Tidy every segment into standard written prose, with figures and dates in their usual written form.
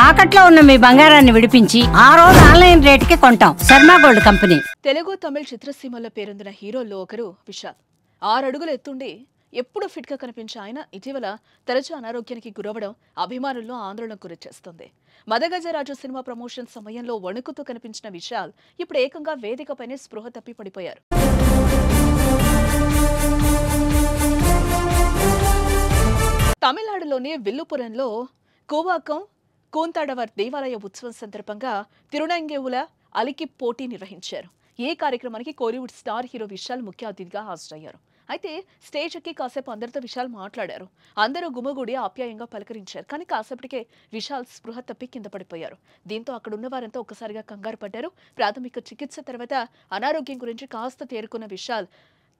తాకట్లో ఉన్న మీ బంగారాన్ని విడిపించి ఆ రోజు ఆన్లైన్ రేటుకి కొంటాం. Sharma gold company. తెలుగు తమిళ చిత్రసీమల్లో పేరొందిన హీరోల్లో ఒకరు విశాల్. 6 అడుగులు ఎత్తుండి ఎప్పుడు ఫిట్ గా కనిపించే ఆయన ఇటీవల తరచూ అనారోగ్యానికి గురవడం అభిమానుల్లో ఆందోళనకు గురిచేస్తుంది. మదగజరాజు సినిమా ప్రమోషన్ సమయంలో వణుకుతూ కనిపించిన విశాల్ ఇప్పుడు ఏకంగా వేదికపైనే స్పృహ తప్పి పడిపోయారు. తమిళనాడులోని విల్లుపురంలో కోవాకం కూంతాడవర్ దేవాలయ ఉత్సవం సందర్భంగా తిరునంగేవుల అలికి పోటీ నిర్వహించారు. ఈ కార్యక్రమానికి కోలీవుడ్ స్టార్ హీరో విశాల్ ముఖ్య అతిథిగా హాజరయ్యారు. అయితే స్టేజ్ ఎక్కి కాసేపు అందరితో విశాల్ మాట్లాడారు. అందరూ గుమిగూడి ఆప్యాయంగా పలకరించారు. కానీ కాసేపటికే విశాల్ స్పృహ తప్పి కింద పడిపోయారు. దీంతో అక్కడున్న వారంతా ఒక్కసారిగా కంగారు పడ్డారు. ప్రాథమిక చికిత్స తర్వాత అనారోగ్యం గురించి కాస్త తేరుకున్న విశాల్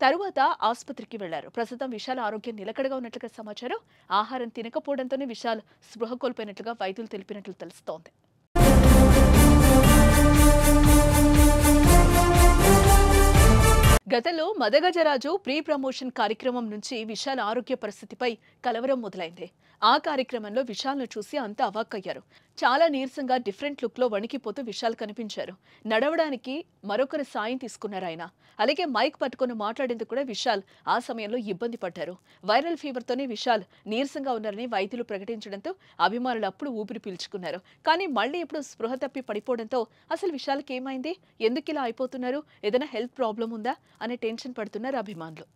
తరువాత ఆసుపత్రికి వెళ్లారు. ప్రస్తుతం విశాల్ ఆరోగ్యం నిలకడగా ఉన్నట్లుగా సమాచారం. ఆహారం తినకపోవడంతోనే విశాల్ స్పృహ కోల్పోయినట్లుగా వైద్యులు తెలిపినట్లు తెలుస్తోంది. గతంలో మదగజరాజు ప్రీ ప్రమోషన్ కార్యక్రమం నుంచి విశాల్ ఆరోగ్య పరిస్థితిపై కలవరం మొదలైంది. ఆ కార్యక్రమంలో విశాల్ను చూసి అంతా అవాక్కయ్యారు. చాలా నీరసంగా డిఫరెంట్ లుక్ లో వణికిపోతూ విశాల్ కనిపించారు. నడవడానికి మరొకరి సాయం తీసుకున్నారు ఆయన. అలాగే మైక్ పట్టుకుని మాట్లాడేందుకు కూడా విశాల్ ఆ సమయంలో ఇబ్బంది పడ్డారు. వైరల్ ఫీవర్ తోనే విశాల్ నీరసంగా ఉన్నారని వైద్యులు ప్రకటించడంతో అభిమానులు అప్పుడు ఊపిరి పీల్చుకున్నారు. కానీ మళ్ళీ ఇప్పుడు స్పృహ తప్పి పడిపోవడంతో అసలు విశాల్కి ఏమైంది, ఎందుకు ఇలా అయిపోతున్నారు, ఏదైనా హెల్త్ ప్రాబ్లం ఉందా అనే టెన్షన్ పడుతున్నారు అభిమానులు.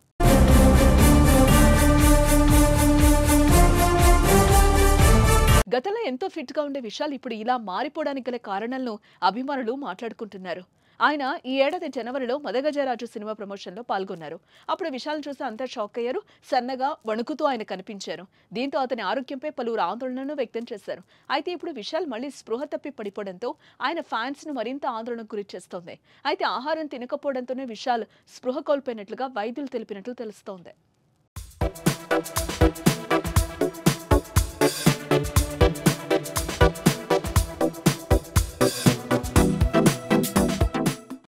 గతంలో ఎంతో ఫిట్ గా ఉండే విశాల్ ఇప్పుడు ఇలా మారిపోవడానికి గల కారణాలను అభిమానులు మాట్లాడుకుంటున్నారు. ఆయన ఈ ఏడాది జనవరిలో మదగజరాజు సినిమా ప్రమోషన్ లో పాల్గొన్నారు. అప్పుడు విశాల్ చూసి అంతా షాక్ అయ్యారు. సన్నగా వణుకుతూ ఆయన కనిపించారు. దీంతో అతని ఆరోగ్యంపై పలువురు ఆందోళనను వ్యక్తం చేశారు. అయితే ఇప్పుడు విశాల్ మళ్లీ స్పృహ తప్పి పడిపోవడంతో ఆయన ఫ్యాన్స్ ను మరింత ఆందోళనకు గురి చేస్తోంది. అయితే ఆహారం తినకపోవడంతోనే విశాల్ స్పృహ కోల్పోయినట్లుగా వైద్యులు తెలిపినట్లు తెలుస్తోంది.